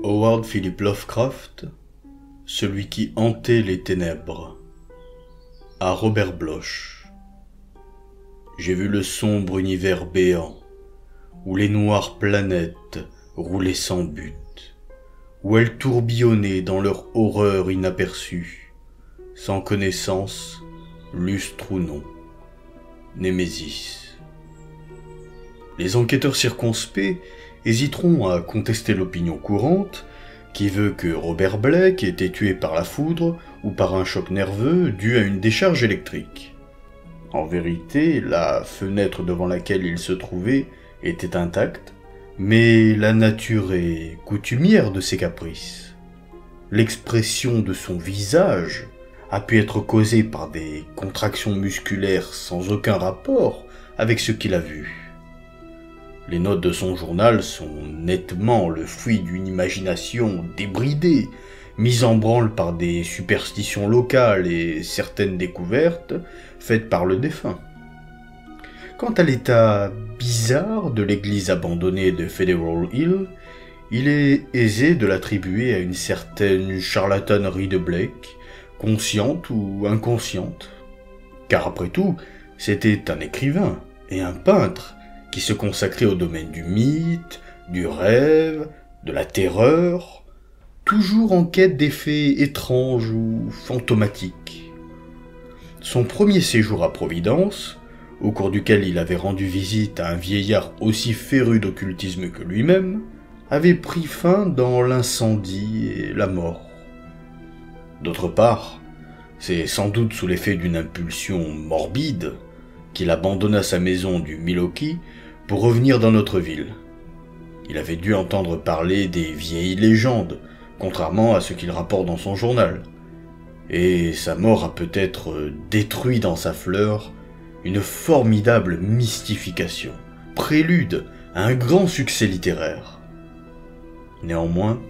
Howard Philip Lovecraft, celui qui hantait les ténèbres. À Robert Bloch. J'ai vu le sombre univers béant, où les noires planètes roulaient sans but, où elles tourbillonnaient dans leur horreur inaperçue, sans connaissance, lustre ou non. Némésis. Les enquêteurs circonspects hésiteront à contester l'opinion courante qui veut que Robert Blake ait été tué par la foudre ou par un choc nerveux dû à une décharge électrique. En vérité, la fenêtre devant laquelle il se trouvait était intacte, mais la nature est coutumière de ses caprices. L'expression de son visage a pu être causée par des contractions musculaires sans aucun rapport avec ce qu'il a vu. Les notes de son journal sont nettement le fruit d'une imagination débridée, mise en branle par des superstitions locales et certaines découvertes faites par le défunt. Quant à l'état bizarre de l'église abandonnée de Federal Hill, il est aisé de l'attribuer à une certaine charlatanerie de Blake, consciente ou inconsciente. Car après tout, c'était un écrivain et un peintre qui se consacrait au domaine du mythe, du rêve, de la terreur, toujours en quête d'effets étranges ou fantomatiques. Son premier séjour à Providence, au cours duquel il avait rendu visite à un vieillard aussi féru d'occultisme que lui-même, avait pris fin dans l'incendie et la mort. D'autre part, c'est sans doute sous l'effet d'une impulsion morbide qu'il abandonna sa maison du Milwaukee pour revenir dans notre ville. Il avait dû entendre parler des vieilles légendes, contrairement à ce qu'il rapporte dans son journal. Et sa mort a peut-être détruit dans sa fleur une formidable mystification, prélude à un grand succès littéraire. Néanmoins,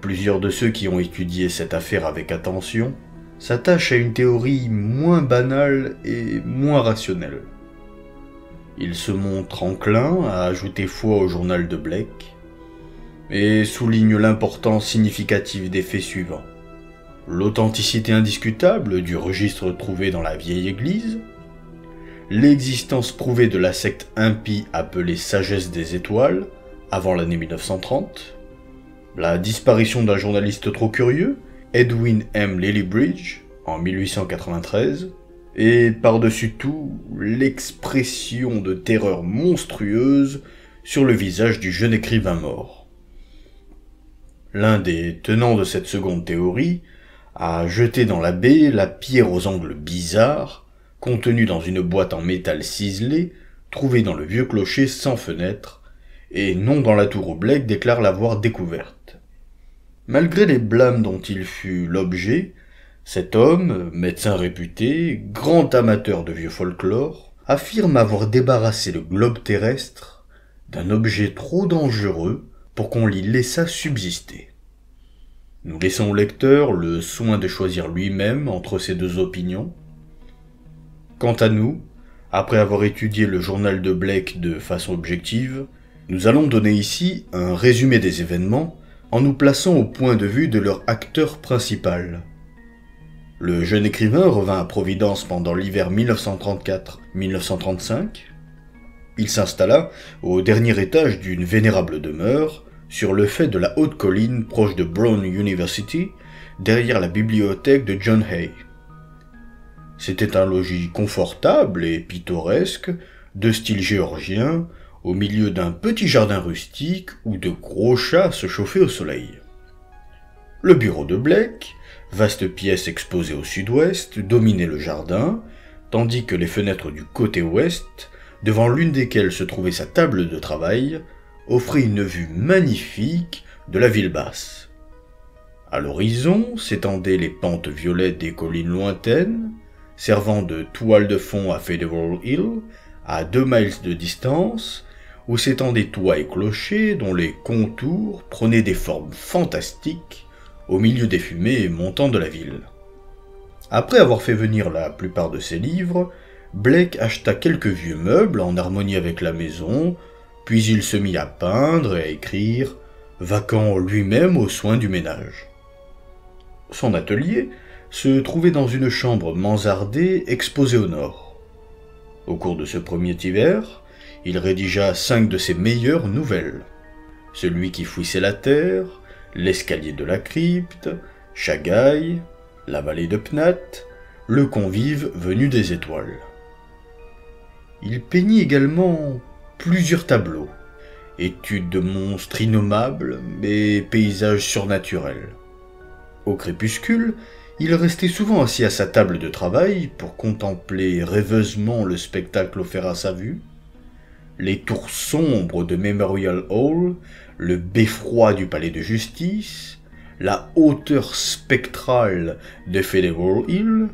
plusieurs de ceux qui ont étudié cette affaire avec attention s'attachent à une théorie moins banale et moins rationnelle. Ils se montrent enclins à ajouter foi au journal de Blake et soulignent l'importance significative des faits suivants. L'authenticité indiscutable du registre trouvé dans la vieille église, l'existence prouvée de la secte impie appelée Sagesse des Étoiles avant l'année 1930, la disparition d'un journaliste trop curieux, Edwin M. Lillibridge, en 1893, et par-dessus tout, l'expression de terreur monstrueuse sur le visage du jeune écrivain mort. L'un des tenants de cette seconde théorie a jeté dans la baie la pierre aux angles bizarres, contenue dans une boîte en métal ciselé, trouvée dans le vieux clocher sans fenêtre, et non dans la tour où Blake déclare l'avoir découverte. Malgré les blâmes dont il fut l'objet, cet homme, médecin réputé, grand amateur de vieux folklore, affirme avoir débarrassé le globe terrestre d'un objet trop dangereux pour qu'on l'y laissât subsister. Nous laissons au lecteur le soin de choisir lui-même entre ces deux opinions. Quant à nous, après avoir étudié le journal de Blake de façon objective, nous allons donner ici un résumé des événements en nous plaçant au point de vue de leur acteur principal. Le jeune écrivain revint à Providence pendant l'hiver 1934-1935. Il s'installa au dernier étage d'une vénérable demeure, sur le fait de la haute colline proche de Brown University, derrière la bibliothèque de John Hay. C'était un logis confortable et pittoresque, de style géorgien, au milieu d'un petit jardin rustique où de gros chats se chauffaient au soleil. Le bureau de Blake, vaste pièce exposée au sud-ouest, dominait le jardin, tandis que les fenêtres du côté ouest, devant l'une desquelles se trouvait sa table de travail, offraient une vue magnifique de la ville basse. À l'horizon s'étendaient les pentes violettes des collines lointaines, servant de toile de fond à Federal Hill, à 2 miles de distance, où s'étendaient toits et clochers dont les contours prenaient des formes fantastiques au milieu des fumées montant de la ville. Après avoir fait venir la plupart de ses livres, Blake acheta quelques vieux meubles en harmonie avec la maison, puis il se mit à peindre et à écrire, vaquant lui-même aux soins du ménage. Son atelier se trouvait dans une chambre mansardée exposée au nord. Au cours de ce premier hiver, il rédigea 5 de ses meilleures nouvelles. Celui qui fouissait la terre, L'escalier de la crypte, Shagaï, La vallée de Pnat, Le convive venu des étoiles. Il peignit également plusieurs tableaux, études de monstres innommables et paysages surnaturels. Au crépuscule, il restait souvent assis à sa table de travail pour contempler rêveusement le spectacle offert à sa vue. Les tours sombres de Memorial Hall, le beffroi du palais de justice, la hauteur spectrale de Federal Hill,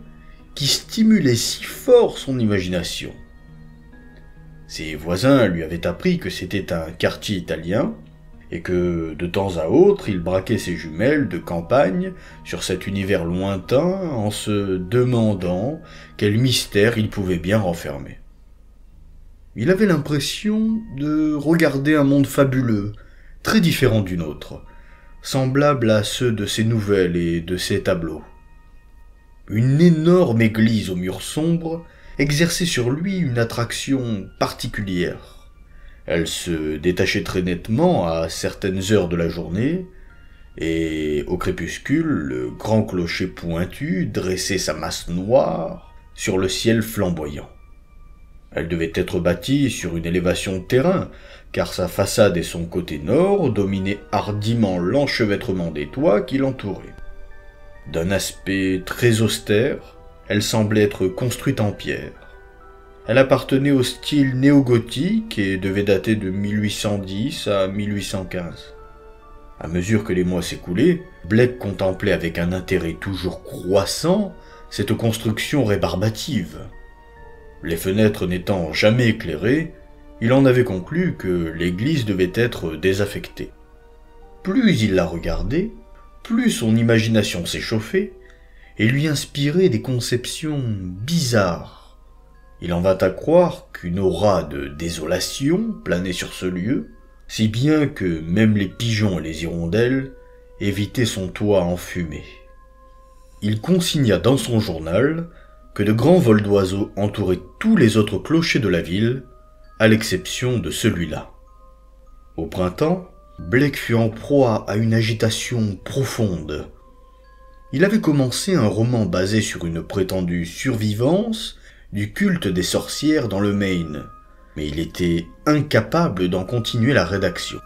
qui stimulait si fort son imagination. Ses voisins lui avaient appris que c'était un quartier italien, et que, de temps à autre, il braquait ses jumelles de campagne sur cet univers lointain en se demandant quel mystère il pouvait bien renfermer. Il avait l'impression de regarder un monde fabuleux, très différent du nôtre, semblable à ceux de ses nouvelles et de ses tableaux. Une énorme église aux murs sombres exerçait sur lui une attraction particulière. Elle se détachait très nettement à certaines heures de la journée, et au crépuscule, le grand clocher pointu dressait sa masse noire sur le ciel flamboyant. Elle devait être bâtie sur une élévation de terrain, car sa façade et son côté nord dominaient hardiment l'enchevêtrement des toits qui l'entouraient. D'un aspect très austère, elle semblait être construite en pierre. Elle appartenait au style néo-gothique et devait dater de 1810 à 1815. À mesure que les mois s'écoulaient, Blake contemplait avec un intérêt toujours croissant cette construction rébarbative. Les fenêtres n'étant jamais éclairées, il en avait conclu que l'église devait être désaffectée. Plus il la regardait, plus son imagination s'échauffait et lui inspirait des conceptions bizarres. Il en vint à croire qu'une aura de désolation planait sur ce lieu, si bien que même les pigeons et les hirondelles évitaient son toit enfumé. Il consigna dans son journal que de grands vols d'oiseaux entouraient tous les autres clochers de la ville, à l'exception de celui-là. Au printemps, Blake fut en proie à une agitation profonde. Il avait commencé un roman basé sur une prétendue survivance du culte des sorcières dans le Maine, mais il était incapable d'en continuer la rédaction.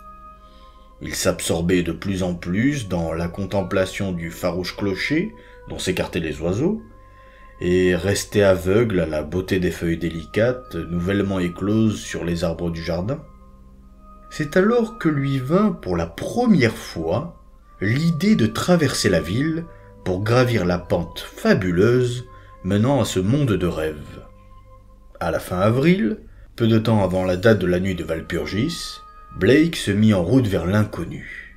Il s'absorbait de plus en plus dans la contemplation du farouche clocher dont s'écartaient les oiseaux, et restait aveugle à la beauté des feuilles délicates nouvellement écloses sur les arbres du jardin. C'est alors que lui vint pour la première fois l'idée de traverser la ville pour gravir la pente fabuleuse menant à ce monde de rêve. À la fin avril, peu de temps avant la date de la nuit de Walpurgis, Blake se mit en route vers l'inconnu.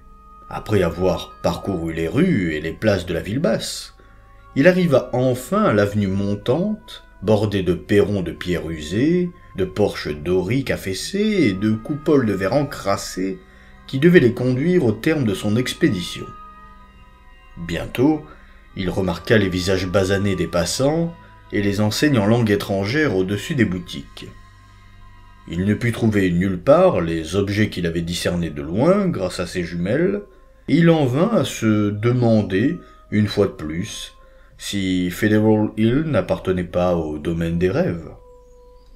Après avoir parcouru les rues et les places de la ville basse, il arriva enfin à l'avenue montante, bordée de perrons de pierre usée, de porches doriques affaissées et de coupoles de verre encrassées qui devaient les conduire au terme de son expédition. Bientôt, il remarqua les visages basanés des passants et les enseignes en langue étrangère au-dessus des boutiques. Il ne put trouver nulle part les objets qu'il avait discernés de loin grâce à ses jumelles, et il en vint à se demander, une fois de plus, si Federal Hill n'appartenait pas au domaine des rêves.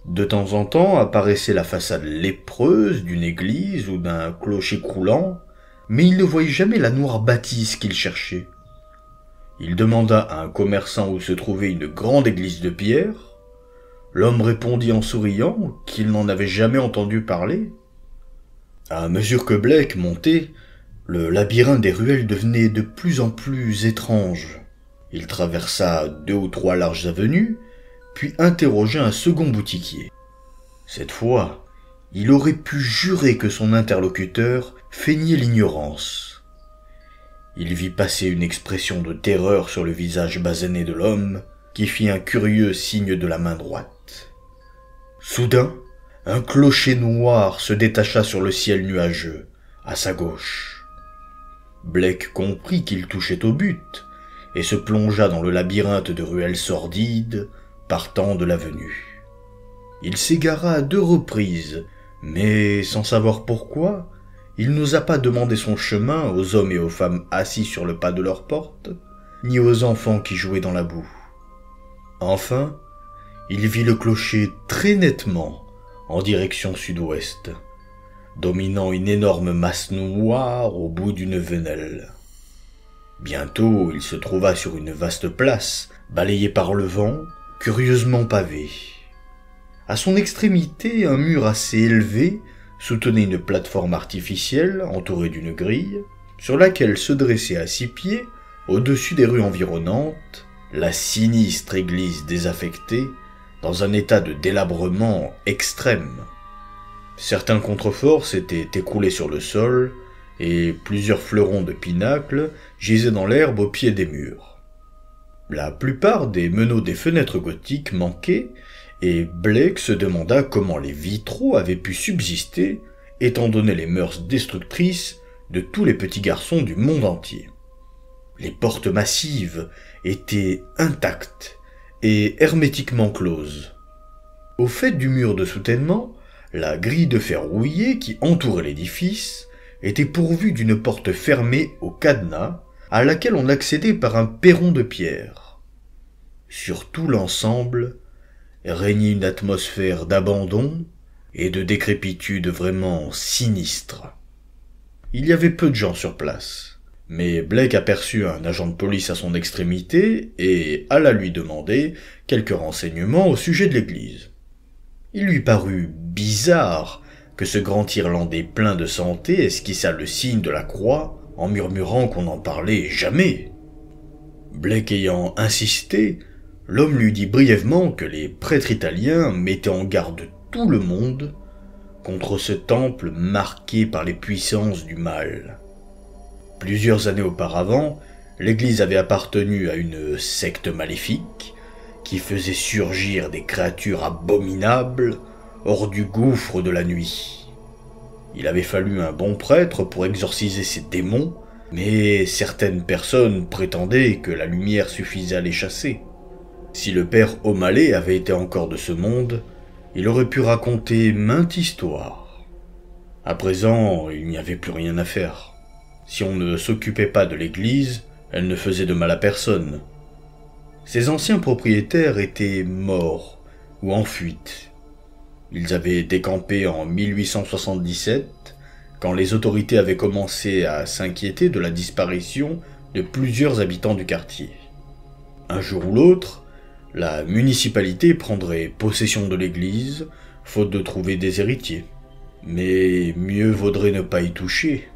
De temps en temps apparaissait la façade lépreuse d'une église ou d'un clocher croulant, mais il ne voyait jamais la noire bâtisse qu'il cherchait. Il demanda à un commerçant où se trouvait une grande église de pierre. L'homme répondit en souriant qu'il n'en avait jamais entendu parler. À mesure que Blake montait, le labyrinthe des ruelles devenait de plus en plus étrange. Il traversa 2 ou 3 larges avenues, puis interrogea un second boutiquier. Cette fois, il aurait pu jurer que son interlocuteur feignait l'ignorance. Il vit passer une expression de terreur sur le visage basané de l'homme, qui fit un curieux signe de la main droite. Soudain, un clocher noir se détacha sur le ciel nuageux, à sa gauche. Blake comprit qu'il touchait au but, et se plongea dans le labyrinthe de ruelles sordides, partant de l'avenue. Il s'égara à 2 reprises, mais sans savoir pourquoi, il n'osa pas demander son chemin aux hommes et aux femmes assis sur le pas de leur porte, ni aux enfants qui jouaient dans la boue. Enfin, il vit le clocher très nettement en direction sud-ouest, dominant une énorme masse noire au bout d'une venelle. Bientôt, il se trouva sur une vaste place, balayée par le vent, curieusement pavée. À son extrémité, un mur assez élevé soutenait une plateforme artificielle entourée d'une grille, sur laquelle se dressait à 6 pieds, au-dessus des rues environnantes, la sinistre église désaffectée, dans un état de délabrement extrême. Certains contreforts s'étaient écroulés sur le sol, et plusieurs fleurons de pinacle gisaient dans l'herbe au pied des murs. La plupart des meneaux des fenêtres gothiques manquaient, et Blake se demanda comment les vitraux avaient pu subsister, étant donné les mœurs destructrices de tous les petits garçons du monde entier. Les portes massives étaient intactes et hermétiquement closes. Au fait du mur de soutènement, la grille de fer rouillé qui entourait l'édifice était pourvue d'une porte fermée au cadenas, à laquelle on accédait par un perron de pierre. Sur tout l'ensemble, régnait une atmosphère d'abandon et de décrépitude vraiment sinistre. Il y avait peu de gens sur place, mais Blake aperçut un agent de police à son extrémité et alla lui demander quelques renseignements au sujet de l'église. Il lui parut bizarre que ce grand Irlandais plein de santé esquissât le signe de la croix en murmurant qu'on n'en parlait jamais. Blake ayant insisté, l'homme lui dit brièvement que les prêtres italiens mettaient en garde tout le monde contre ce temple marqué par les puissances du mal. Plusieurs années auparavant, l'église avait appartenu à une secte maléfique qui faisait surgir des créatures abominables hors du gouffre de la nuit. Il avait fallu un bon prêtre pour exorciser ces démons, mais certaines personnes prétendaient que la lumière suffisait à les chasser. Si le père O'Malley avait été encore de ce monde, il aurait pu raconter maintes histoires. À présent, il n'y avait plus rien à faire. Si on ne s'occupait pas de l'église, elle ne faisait de mal à personne. Ses anciens propriétaires étaient morts ou en fuite. Ils avaient décampé en 1877, quand les autorités avaient commencé à s'inquiéter de la disparition de plusieurs habitants du quartier. Un jour ou l'autre, la municipalité prendrait possession de l'église, faute de trouver des héritiers. Mais mieux vaudrait ne pas y toucher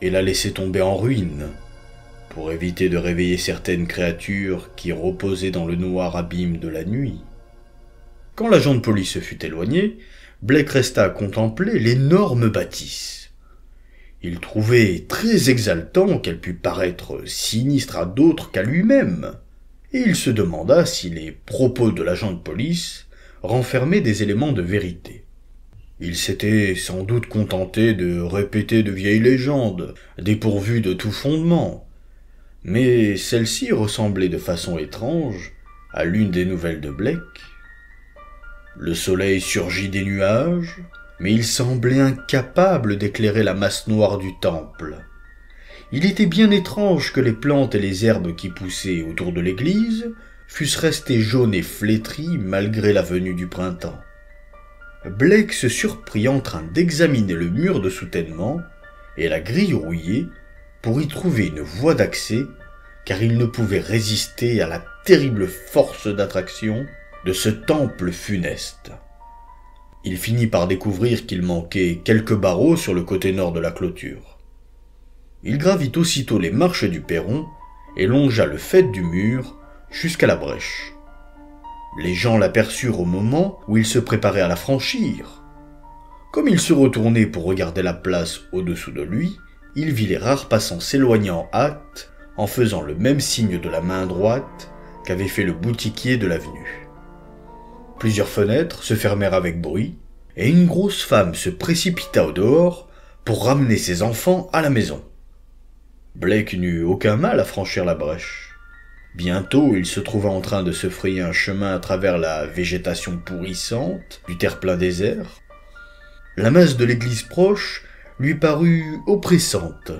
et la laisser tomber en ruine, pour éviter de réveiller certaines créatures qui reposaient dans le noir abîme de la nuit. Quand l'agent de police fut éloigné, Blake resta à contempler l'énorme bâtisse. Il trouvait très exaltant qu'elle pût paraître sinistre à d'autres qu'à lui-même, et il se demanda si les propos de l'agent de police renfermaient des éléments de vérité. Il s'était sans doute contenté de répéter de vieilles légendes, dépourvues de tout fondement, mais celle-ci ressemblait de façon étrange à l'une des nouvelles de Blake. Le soleil surgit des nuages, mais il semblait incapable d'éclairer la masse noire du temple. Il était bien étrange que les plantes et les herbes qui poussaient autour de l'église fussent restées jaunes et flétries malgré la venue du printemps. Blake se surprit en train d'examiner le mur de soutènement et la grille rouillée pour y trouver une voie d'accès, car il ne pouvait résister à la terrible force d'attraction de ce temple funeste. Il finit par découvrir qu'il manquait quelques barreaux sur le côté nord de la clôture. Il gravit aussitôt les marches du perron et longea le faîte du mur jusqu'à la brèche. Les gens l'aperçurent au moment où il se préparait à la franchir. Comme il se retournait pour regarder la place au-dessous de lui, il vit les rares passants s'éloigner en hâte, en faisant le même signe de la main droite qu'avait fait le boutiquier de l'avenue. Plusieurs fenêtres se fermèrent avec bruit, et une grosse femme se précipita au dehors pour ramener ses enfants à la maison. Blake n'eut aucun mal à franchir la brèche. Bientôt, il se trouva en train de se frayer un chemin à travers la végétation pourrissante du terre-plein désert. La masse de l'église proche lui parut oppressante,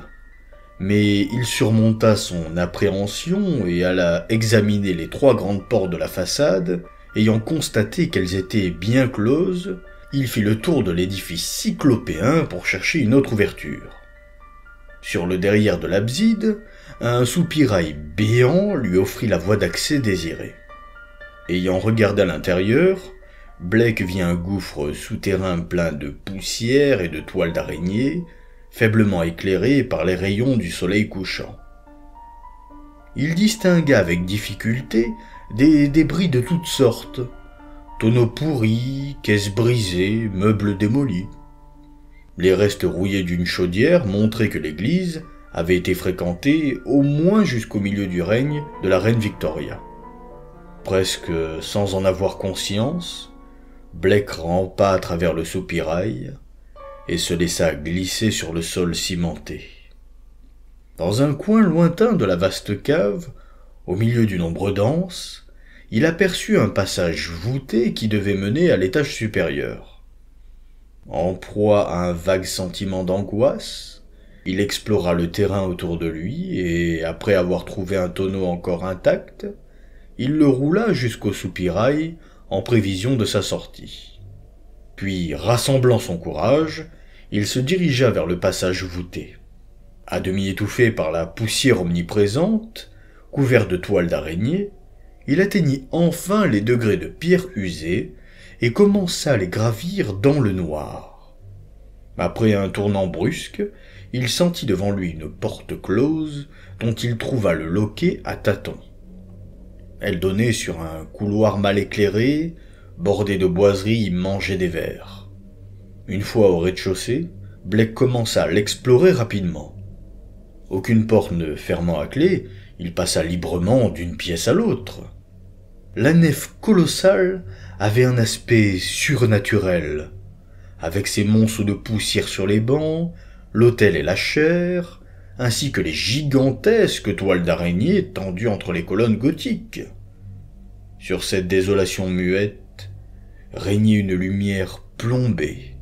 mais il surmonta son appréhension et alla examiner les 3 grandes portes de la façade. Ayant constaté qu'elles étaient bien closes, il fit le tour de l'édifice cyclopéen pour chercher une autre ouverture. Sur le derrière de l'abside, un soupirail béant lui offrit la voie d'accès désirée. Ayant regardé à l'intérieur, Blake vit un gouffre souterrain plein de poussière et de toiles d'araignée, faiblement éclairé par les rayons du soleil couchant. Il distingua avec difficulté des débris de toutes sortes, tonneaux pourris, caisses brisées, meubles démolis. Les restes rouillés d'une chaudière montraient que l'église avait été fréquentée au moins jusqu'au milieu du règne de la reine Victoria. Presque sans en avoir conscience, Blake rampa à travers le soupirail et se laissa glisser sur le sol cimenté. Dans un coin lointain de la vaste cave, au milieu d'une ombre dense, il aperçut un passage voûté qui devait mener à l'étage supérieur. En proie à un vague sentiment d'angoisse, il explora le terrain autour de lui et, après avoir trouvé un tonneau encore intact, il le roula jusqu'au soupirail en prévision de sa sortie. Puis, rassemblant son courage, il se dirigea vers le passage voûté. À demi étouffé par la poussière omniprésente, couvert de toiles d'araignée, il atteignit enfin les degrés de pierre usée et commença à les gravir dans le noir. Après un tournant brusque, il sentit devant lui une porte close dont il trouva le loquet à tâtons. Elle donnait sur un couloir mal éclairé, bordé de boiseries mangées des vers. Une fois au rez-de-chaussée, Blake commença à l'explorer rapidement. Aucune porte ne fermant à clé, il passa librement d'une pièce à l'autre. La nef colossale avait un aspect surnaturel, avec ses monceaux de poussière sur les bancs, l'autel et la chaire, ainsi que les gigantesques toiles d'araignée tendues entre les colonnes gothiques. Sur cette désolation muette, régnait une lumière plombée,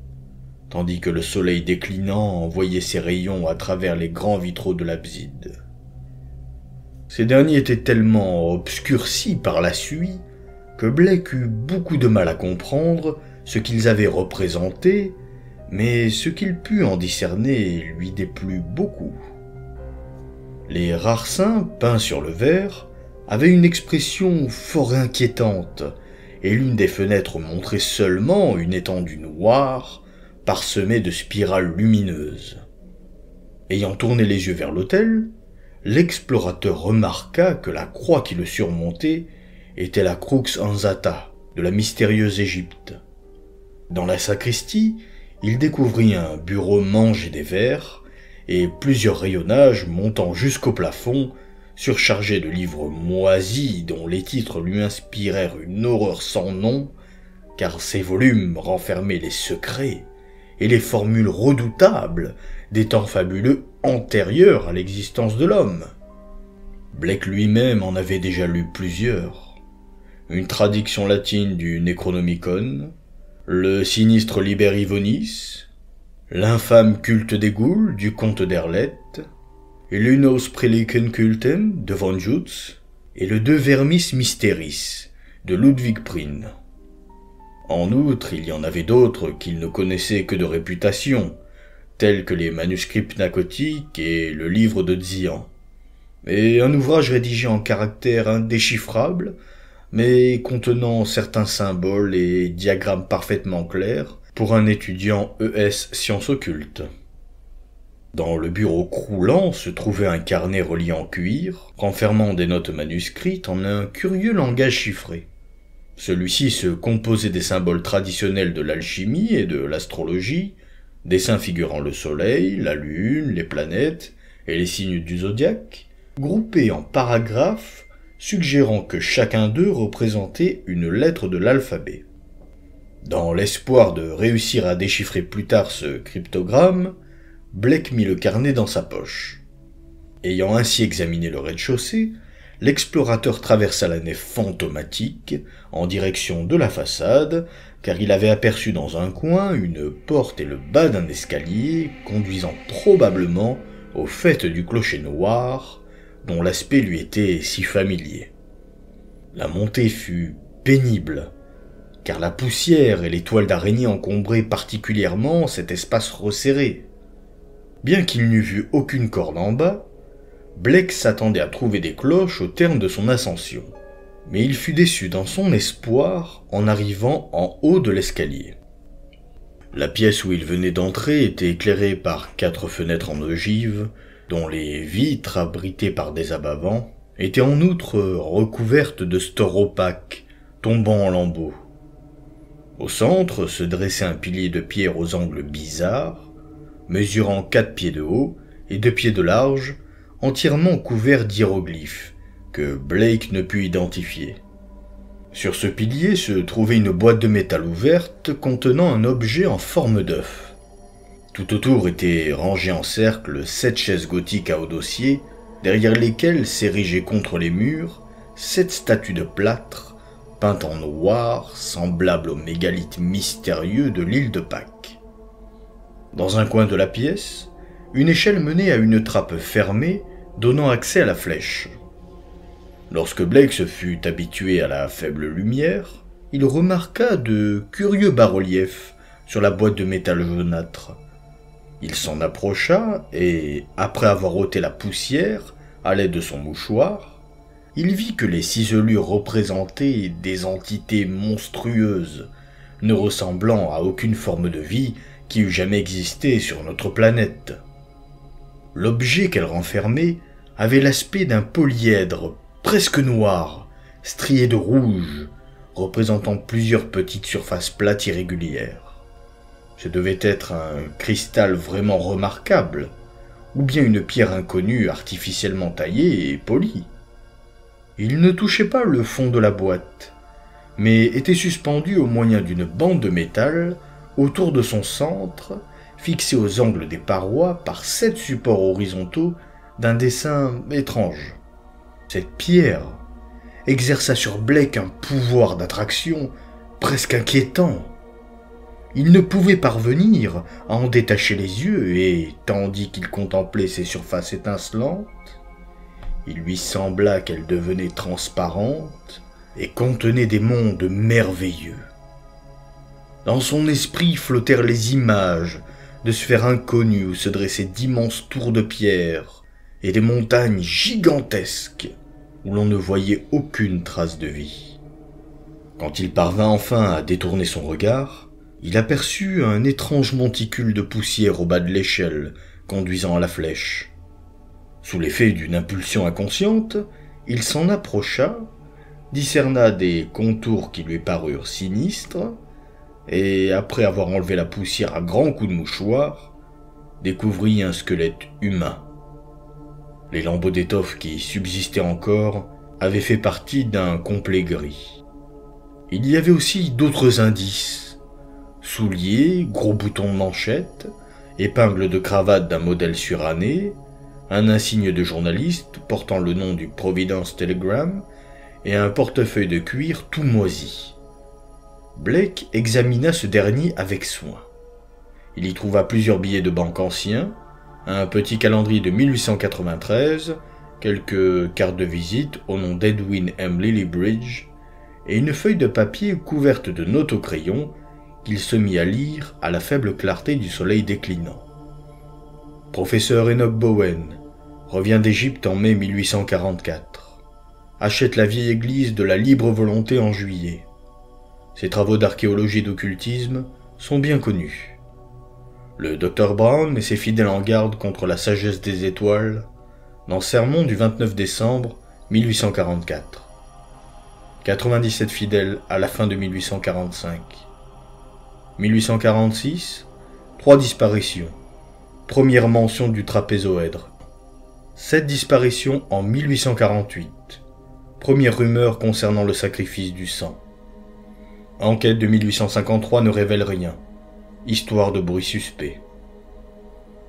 tandis que le soleil déclinant envoyait ses rayons à travers les grands vitraux de l'abside. Ces derniers étaient tellement obscurcis par la suie que Blake eut beaucoup de mal à comprendre ce qu'ils avaient représenté, mais ce qu'il put en discerner lui déplut beaucoup. Les rares saints peints sur le verre avaient une expression fort inquiétante, et l'une des fenêtres montrait seulement une étendue noire parsemée de spirales lumineuses. Ayant tourné les yeux vers l'autel, l'explorateur remarqua que la croix qui le surmontait était la Crux Ansata de la mystérieuse Égypte. Dans la sacristie, il découvrit un bureau mangé des vers et plusieurs rayonnages montant jusqu'au plafond, surchargés de livres moisis dont les titres lui inspirèrent une horreur sans nom, car ces volumes renfermaient les secrets et les formules redoutables des temps fabuleux antérieurs à l'existence de l'homme. Blake lui-même en avait déjà lu plusieurs. Une traduction latine du Necronomicon, le sinistre Liber Ivonis, l'infâme culte des Goules du comte d'Erlette, l'Unos Preliken Cultem de Von Jutz et le De Vermis Mysteris de Ludwig Prien. En outre, il y en avait d'autres qu'il ne connaissait que de réputation, tels que les manuscrits pnacotiques et le livre de Dzian, et un ouvrage rédigé en caractères indéchiffrables, mais contenant certains symboles et diagrammes parfaitement clairs pour un étudiant ES sciences occultes. Dans le bureau croulant se trouvait un carnet relié en cuir, renfermant des notes manuscrites en un curieux langage chiffré. Celui-ci se composait des symboles traditionnels de l'alchimie et de l'astrologie, dessins figurant le soleil, la lune, les planètes et les signes du zodiaque, groupés en paragraphes suggérant que chacun d'eux représentait une lettre de l'alphabet. Dans l'espoir de réussir à déchiffrer plus tard ce cryptogramme, Blake mit le carnet dans sa poche. Ayant ainsi examiné le rez-de-chaussée, l'explorateur traversa la nef fantomatique en direction de la façade, car il avait aperçu dans un coin une porte et le bas d'un escalier conduisant probablement au faîte du clocher noir, dont l'aspect lui était si familier. La montée fut pénible, car la poussière et les toiles d'araignée encombraient particulièrement cet espace resserré. Bien qu'il n'eût vu aucune corde en bas, Blake s'attendait à trouver des cloches au terme de son ascension, mais il fut déçu dans son espoir en arrivant en haut de l'escalier. La pièce où il venait d'entrer était éclairée par 4 fenêtres en ogive, dont les vitres, abritées par des abat-vents, étaient en outre recouvertes de stores opaques, tombant en lambeaux. Au centre se dressait un pilier de pierre aux angles bizarres, mesurant 4 pieds de haut et 2 pieds de large, entièrement couvert d'hiéroglyphes, que Blake ne put identifier. Sur ce pilier se trouvait une boîte de métal ouverte contenant un objet en forme d'œuf. Tout autour étaient rangées en cercle 7 chaises gothiques à haut dossier, derrière lesquelles s'érigeaient contre les murs 7 statues de plâtre, peintes en noir, semblables aux mégalithes mystérieux de l'île de Pâques. Dans un coin de la pièce, une échelle menait à une trappe fermée donnant accès à la flèche. Lorsque Blake se fut habitué à la faible lumière, il remarqua de curieux bas-reliefs sur la boîte de métal jaunâtre. Il s'en approcha et, après avoir ôté la poussière à l'aide de son mouchoir, il vit que les ciselures représentaient des entités monstrueuses, ne ressemblant à aucune forme de vie qui eût jamais existé sur notre planète. L'objet qu'elle renfermait avait l'aspect d'un polyèdre presque noir, strié de rouge, représentant plusieurs petites surfaces plates irrégulières. Ce devait être un cristal vraiment remarquable, ou bien une pierre inconnue artificiellement taillée et polie. Il ne touchait pas le fond de la boîte, mais était suspendu au moyen d'une bande de métal autour de son centre, fixé aux angles des parois par 7 supports horizontaux d'un dessin étrange. Cette pierre exerça sur Blake un pouvoir d'attraction presque inquiétant. Il ne pouvait parvenir à en détacher les yeux et, tandis qu'il contemplait ces surfaces étincelantes, il lui sembla qu'elles devenaient transparentes et contenaient des mondes merveilleux. Dans son esprit flottèrent les images de sphères inconnues où se dressaient d'immenses tours de pierre et des montagnes gigantesques où l'on ne voyait aucune trace de vie. Quand il parvint enfin à détourner son regard, il aperçut un étrange monticule de poussière au bas de l'échelle conduisant à la flèche. Sous l'effet d'une impulsion inconsciente, il s'en approcha, discerna des contours qui lui parurent sinistres, et, après avoir enlevé la poussière à grands coups de mouchoir, découvrit un squelette humain. Les lambeaux d'étoffe qui subsistaient encore avaient fait partie d'un complet gris. Il y avait aussi d'autres indices: souliers, gros boutons de manchette, épingles de cravate d'un modèle suranné, un insigne de journaliste portant le nom du Providence Telegram et un portefeuille de cuir tout moisi. Blake examina ce dernier avec soin. Il y trouva plusieurs billets de banque anciens, un petit calendrier de 1893, quelques cartes de visite au nom d'Edwin M. Lillibridge et une feuille de papier couverte de notes au crayon qu'il se mit à lire à la faible clarté du soleil déclinant. Professeur Enoch Bowen revient d'Égypte en mai 1844. Achète la vieille église de la Libre Volonté en juillet. Ses travaux d'archéologie et d'occultisme sont bien connus. Le Dr Brown met ses fidèles en garde contre la sagesse des étoiles dans Sermon du 29 décembre 1844. 97 fidèles à la fin de 1845. 1846, 3 disparitions. Première mention du trapézoèdre. 7 disparitions en 1848. Première rumeur concernant le sacrifice du sang. Enquête de 1853 ne révèle rien. Histoire de bruit suspect.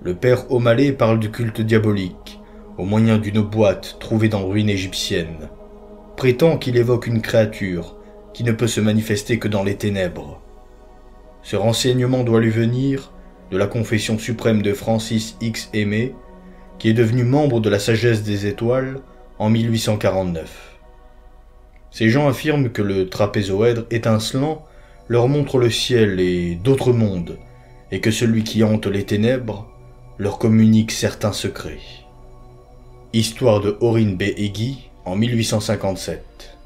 Le père O'Malley parle du culte diabolique, au moyen d'une boîte trouvée dans ruines égyptiennes. Prétend qu'il évoque une créature qui ne peut se manifester que dans les ténèbres. Ce renseignement doit lui venir de la confession suprême de Francis X. Aimé, qui est devenu membre de la Sagesse des Étoiles en 1849. Ces gens affirment que le trapézoèdre étincelant leur montre le ciel et d'autres mondes, et que celui qui hante les ténèbres leur communique certains secrets. Histoire de Orrin B. Eggy en 1857.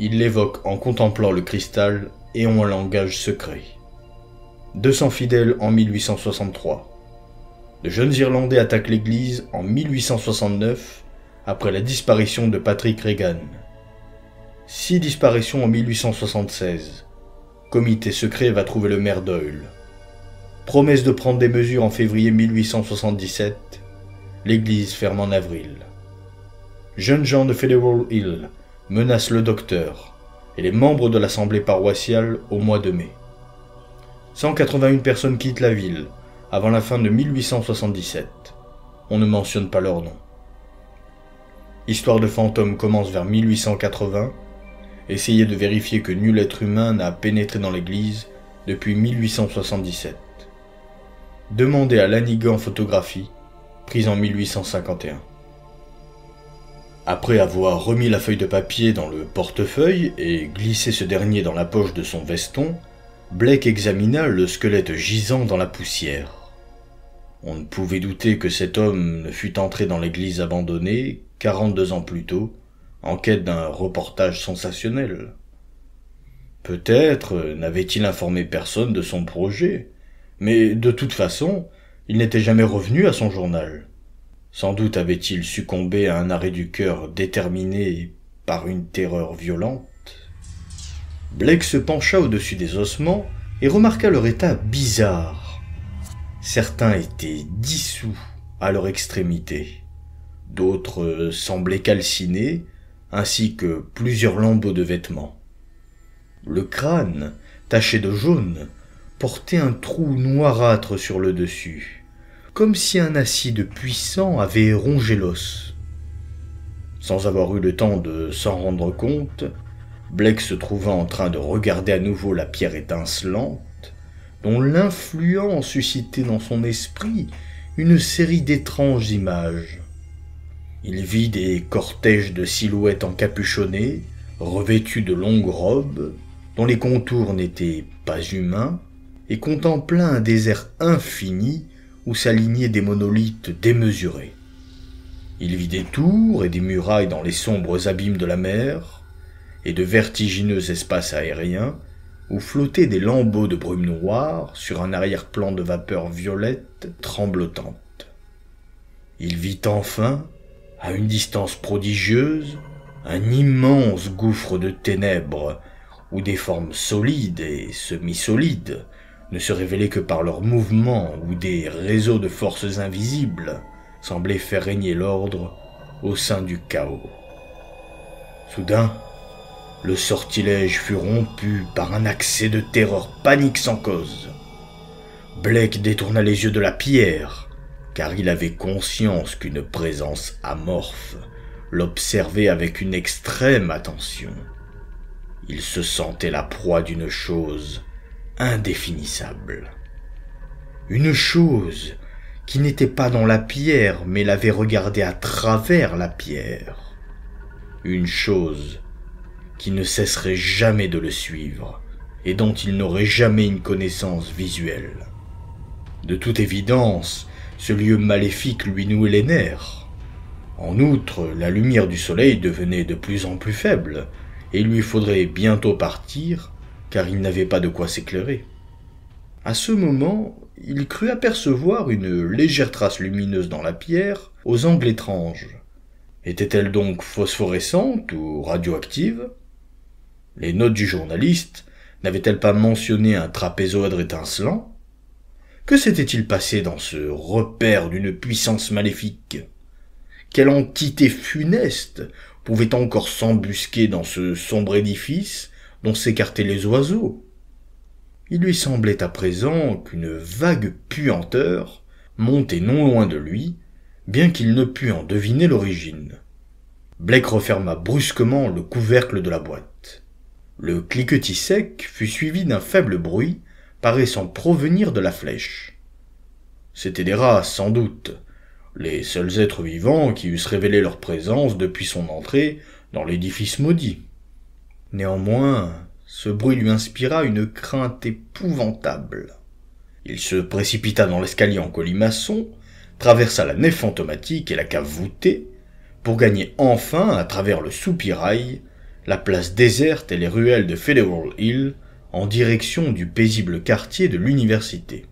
Il l'évoque en contemplant le cristal et ont un langage secret. 200 fidèles en 1863. De jeunes Irlandais attaquent l'église en 1869 après la disparition de Patrick Regan. 6 disparitions en 1876. Comité secret va trouver le maire Doyle. Promesse de prendre des mesures en février 1877. L'église ferme en avril. Jeunes gens de Federal Hill menacent le docteur et les membres de l'assemblée paroissiale au mois de mai. 181 personnes quittent la ville avant la fin de 1877. On ne mentionne pas leur nom. Histoire de fantômes commence vers 1880. Essayez de vérifier que nul être humain n'a pénétré dans l'église depuis 1877. Demandez à Lanigan Photographie, prise en 1851. Après avoir remis la feuille de papier dans le portefeuille et glissé ce dernier dans la poche de son veston, Blake examina le squelette gisant dans la poussière. On ne pouvait douter que cet homme ne fût entré dans l'église abandonnée 42 ans plus tôt, en quête d'un reportage sensationnel. Peut-être n'avait-il informé personne de son projet, mais de toute façon, il n'était jamais revenu à son journal. Sans doute avait-il succombé à un arrêt du cœur déterminé par une terreur violente. Blake se pencha au-dessus des ossements et remarqua leur état bizarre. Certains étaient dissous à leur extrémité, d'autres semblaient calcinés, ainsi que plusieurs lambeaux de vêtements. Le crâne, taché de jaune, portait un trou noirâtre sur le dessus, comme si un acide puissant avait rongé l'os. Sans avoir eu le temps de s'en rendre compte, Blake se trouva en train de regarder à nouveau la pierre étincelante, dont l'influence suscitait dans son esprit une série d'étranges images. Il vit des cortèges de silhouettes encapuchonnées, revêtues de longues robes, dont les contours n'étaient pas humains, et contempla un désert infini où s'alignaient des monolithes démesurés. Il vit des tours et des murailles dans les sombres abîmes de la mer, et de vertigineux espaces aériens où flottaient des lambeaux de brume noire sur un arrière-plan de vapeur violette tremblotante. Il vit enfin, à une distance prodigieuse, un immense gouffre de ténèbres où des formes solides et semi-solides ne se révélaient que par leurs mouvements, où des réseaux de forces invisibles semblaient faire régner l'ordre au sein du chaos. Soudain, le sortilège fut rompu par un accès de terreur panique sans cause. Blake détourna les yeux de la pierre, car il avait conscience qu'une présence amorphe l'observait avec une extrême attention. Il se sentait la proie d'une chose indéfinissable. Une chose qui n'était pas dans la pierre, mais l'avait regardé à travers la pierre. Une chose qui ne cesserait jamais de le suivre, et dont il n'aurait jamais une connaissance visuelle. De toute évidence, ce lieu maléfique lui nouait les nerfs. En outre, la lumière du soleil devenait de plus en plus faible, et il lui faudrait bientôt partir, car il n'avait pas de quoi s'éclairer. À ce moment, il crut apercevoir une légère trace lumineuse dans la pierre, aux angles étranges. Était-elle donc phosphorescente ou radioactive? Les notes du journaliste n'avaient-elles pas mentionné un trapézoèdre étincelant? Que s'était-il passé dans ce repère d'une puissance maléfique? Quelle entité funeste pouvait encore s'embusquer dans ce sombre édifice dont s'écartaient les oiseaux? Il lui semblait à présent qu'une vague puanteur montait non loin de lui, bien qu'il ne pût en deviner l'origine. Blake referma brusquement le couvercle de la boîte. Le cliquetis sec fut suivi d'un faible bruit paraissant provenir de la flèche. C'étaient des rats, sans doute, les seuls êtres vivants qui eussent révélé leur présence depuis son entrée dans l'édifice maudit. Néanmoins, ce bruit lui inspira une crainte épouvantable. Il se précipita dans l'escalier en colimaçon, traversa la nef fantomatique et la cave voûtée, pour gagner enfin, à travers le soupirail, la place déserte et les ruelles de Federal Hill, en direction du paisible quartier de l'université.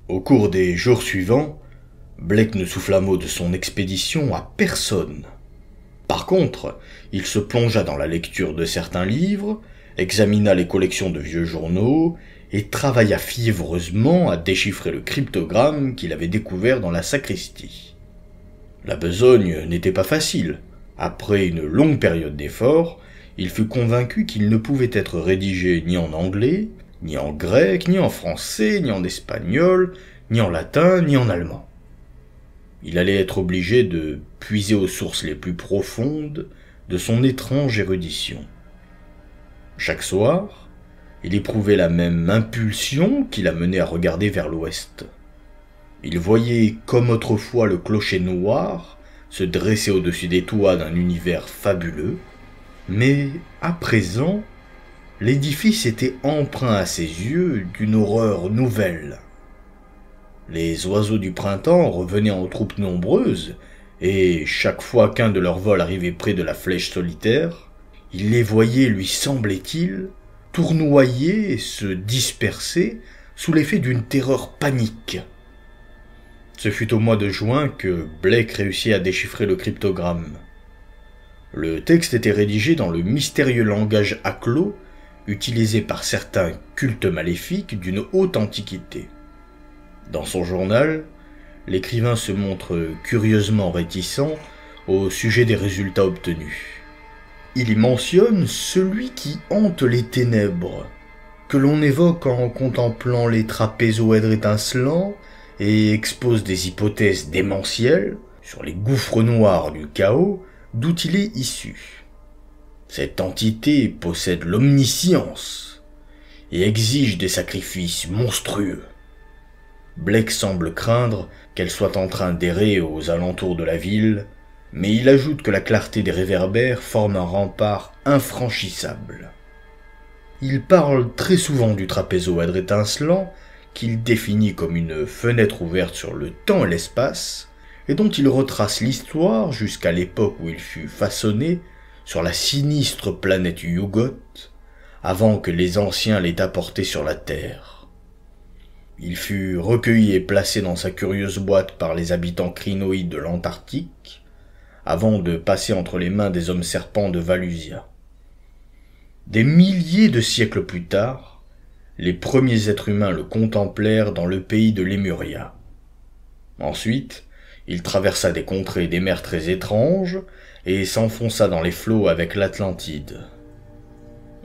Au cours des jours suivants, Blake ne souffla mot de son expédition à personne. Par contre, il se plongea dans la lecture de certains livres, examina les collections de vieux journaux et travailla fiévreusement à déchiffrer le cryptogramme qu'il avait découvert dans la sacristie. La besogne n'était pas facile. Après une longue période d'efforts, il fut convaincu qu'il ne pouvait être rédigé ni en anglais, ni en grec, ni en français, ni en espagnol, ni en latin, ni en allemand. Il allait être obligé de puiser aux sources les plus profondes de son étrange érudition. Chaque soir, il éprouvait la même impulsion qui l'amenait à regarder vers l'ouest. Il voyait comme autrefois le clocher noir se dresser au-dessus des toits d'un univers fabuleux, mais à présent, l'édifice était empreint à ses yeux d'une horreur nouvelle. Les oiseaux du printemps revenaient en troupes nombreuses, et chaque fois qu'un de leurs vols arrivait près de la flèche solitaire, il les voyait, lui semblait-il, tournoyer et se disperser sous l'effet d'une terreur panique. Ce fut au mois de juin que Blake réussit à déchiffrer le cryptogramme. Le texte était rédigé dans le mystérieux langage Aklo, utilisé par certains cultes maléfiques d'une haute antiquité. Dans son journal, l'écrivain se montre curieusement réticent au sujet des résultats obtenus. Il y mentionne celui qui hante les ténèbres, que l'on évoque en contemplant les trapézoèdres étincelants et expose des hypothèses démentielles sur les gouffres noirs du chaos d'où il est issu. Cette entité possède l'omniscience et exige des sacrifices monstrueux. Blake semble craindre qu'elle soit en train d'errer aux alentours de la ville, mais il ajoute que la clarté des réverbères forme un rempart infranchissable. Il parle très souvent du trapézoèdre étincelant, qu'il définit comme une fenêtre ouverte sur le temps et l'espace, et dont il retrace l'histoire jusqu'à l'époque où il fut façonné sur la sinistre planète Yugot, avant que les anciens l'aient apporté sur la Terre. Il fut recueilli et placé dans sa curieuse boîte par les habitants crinoïdes de l'Antarctique, avant de passer entre les mains des hommes serpents de Valusia. Des milliers de siècles plus tard, les premiers êtres humains le contemplèrent dans le pays de Lemuria. Ensuite, il traversa des contrées et des mers très étranges et s'enfonça dans les flots avec l'Atlantide.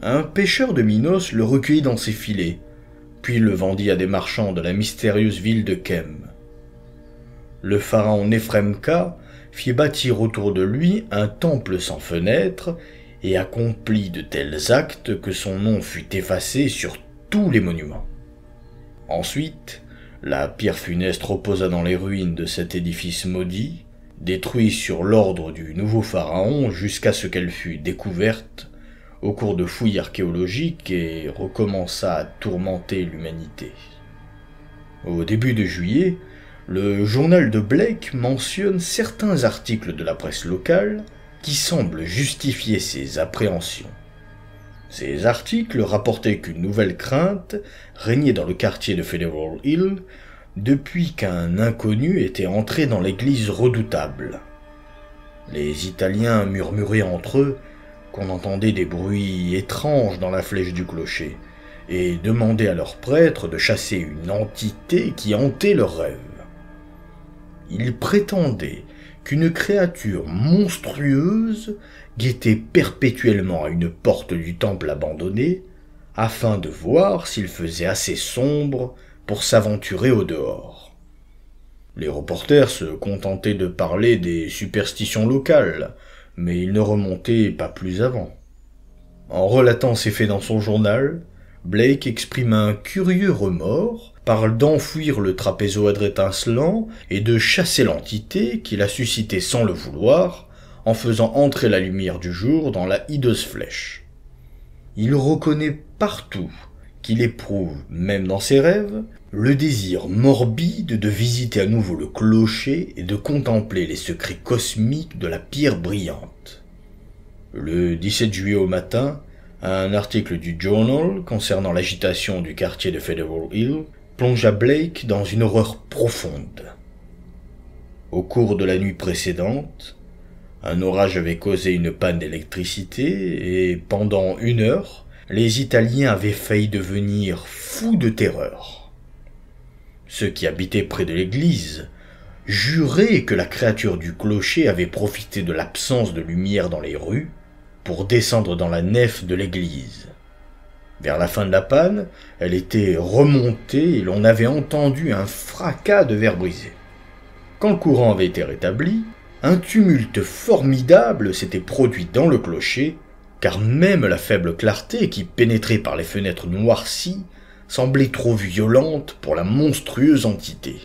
Un pêcheur de Minos le recueillit dans ses filets, puis le vendit à des marchands de la mystérieuse ville de Kem. Le pharaon Nephremka fit bâtir autour de lui un temple sans fenêtres et accomplit de tels actes que son nom fut effacé sur tous les monuments. Ensuite, la pierre funeste reposa dans les ruines de cet édifice maudit, détruit sur l'ordre du nouveau pharaon jusqu'à ce qu'elle fût découverte au cours de fouilles archéologiques et recommença à tourmenter l'humanité. Au début de juillet, le journal de Blake mentionne certains articles de la presse locale qui semblent justifier ses appréhensions. Ces articles rapportaient qu'une nouvelle crainte régnait dans le quartier de Federal Hill depuis qu'un inconnu était entré dans l'église redoutable. Les Italiens murmuraient entre eux qu'on entendait des bruits étranges dans la flèche du clocher, et demandaient à leurs prêtres de chasser une entité qui hantait leurs rêves. Ils prétendaient qu'une créature monstrueuse guettait perpétuellement à une porte du temple abandonné afin de voir s'il faisait assez sombre pour s'aventurer au dehors. Les reporters se contentaient de parler des superstitions locales, mais ils ne remontaient pas plus avant. En relatant ces faits dans son journal, Blake exprime un curieux remords, parle d'enfouir le trapézoèdre étincelant et de chasser l'entité qu'il a suscitée sans le vouloir, en faisant entrer la lumière du jour dans la hideuse flèche. Il reconnaît partout qu'il éprouve, même dans ses rêves, le désir morbide de visiter à nouveau le clocher et de contempler les secrets cosmiques de la pierre brillante. Le 17 juillet au matin, un article du Journal concernant l'agitation du quartier de Federal Hill plongea Blake dans une horreur profonde. Au cours de la nuit précédente, un orage avait causé une panne d'électricité et pendant 1 heure, les Italiens avaient failli devenir fous de terreur. Ceux qui habitaient près de l'église juraient que la créature du clocher avait profité de l'absence de lumière dans les rues pour descendre dans la nef de l'église. Vers la fin de la panne, elle était remontée et l'on avait entendu un fracas de verre brisé. Quand le courant avait été rétabli, un tumulte formidable s'était produit dans le clocher, car même la faible clarté qui pénétrait par les fenêtres noircies semblait trop violente pour la monstrueuse entité.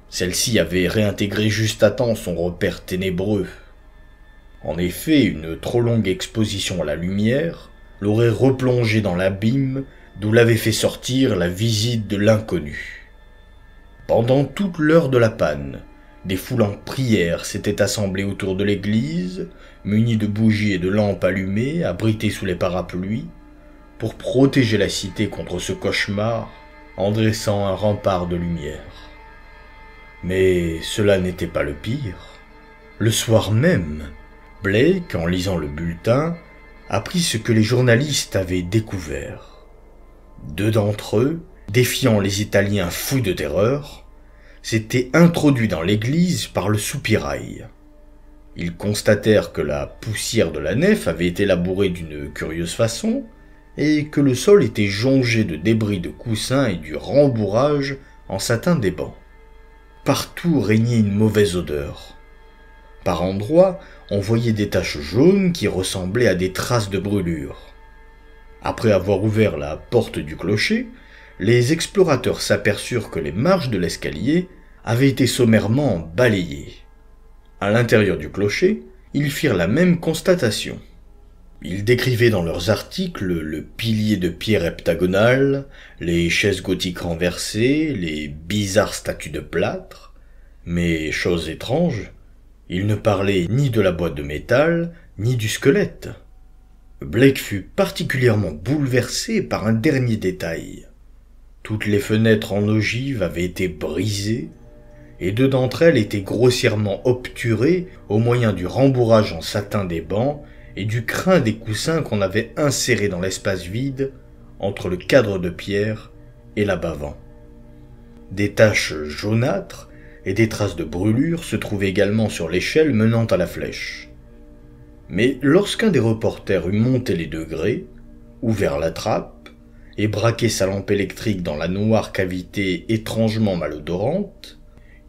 Celle-ci avait réintégré juste à temps son repère ténébreux. En effet, une trop longue exposition à la lumière l'aurait replongé dans l'abîme d'où l'avait fait sortir la visite de l'inconnu. Pendant toute l'heure de la panne, des foules en prière s'étaient assemblées autour de l'église, munies de bougies et de lampes allumées, abritées sous les parapluies, pour protéger la cité contre ce cauchemar en dressant un rempart de lumière. Mais cela n'était pas le pire. Le soir même, Blake, en lisant le bulletin, apprit ce que les journalistes avaient découvert. 2 d'entre eux, défiant les Italiens fous de terreur, s'étaient introduits dans l'église par le soupirail. Ils constatèrent que la poussière de la nef avait été labourée d'une curieuse façon et que le sol était jonché de débris de coussins et du rembourrage en satin des bancs. Partout régnait une mauvaise odeur. Par endroits, on voyait des taches jaunes qui ressemblaient à des traces de brûlure. Après avoir ouvert la porte du clocher, les explorateurs s'aperçurent que les marches de l'escalier avaient été sommairement balayées. À l'intérieur du clocher, ils firent la même constatation. Ils décrivaient dans leurs articles le pilier de pierre heptagonale, les chaises gothiques renversées, les bizarres statues de plâtre, mais, chose étrange, ils ne parlaient ni de la boîte de métal, ni du squelette. Blake fut particulièrement bouleversé par un dernier détail. Toutes les fenêtres en ogive avaient été brisées, et 2 d'entre elles étaient grossièrement obturées au moyen du rembourrage en satin des bancs et du crin des coussins qu'on avait insérés dans l'espace vide entre le cadre de pierre et la bas-vent. Des taches jaunâtres et des traces de brûlure se trouvaient également sur l'échelle menant à la flèche. Mais lorsqu'un des reporters eut monté les degrés, ouvert la trappe et braqué sa lampe électrique dans la noire cavité étrangement malodorante,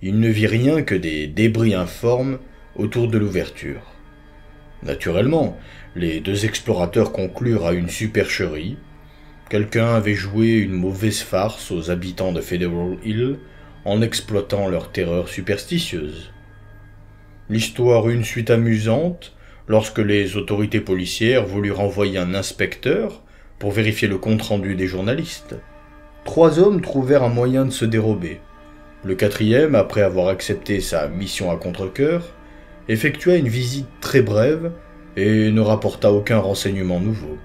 il ne vit rien que des débris informes autour de l'ouverture. Naturellement, les 2 explorateurs conclurent à une supercherie. Quelqu'un avait joué une mauvaise farce aux habitants de Federal Hill en exploitant leur terreur superstitieuse. L'histoire eut une suite amusante lorsque les autorités policières voulurent envoyer un inspecteur pour vérifier le compte-rendu des journalistes. 3 hommes trouvèrent un moyen de se dérober. Le 4e, après avoir accepté sa mission à contre-cœur, effectua une visite très brève et ne rapporta aucun renseignement nouveau.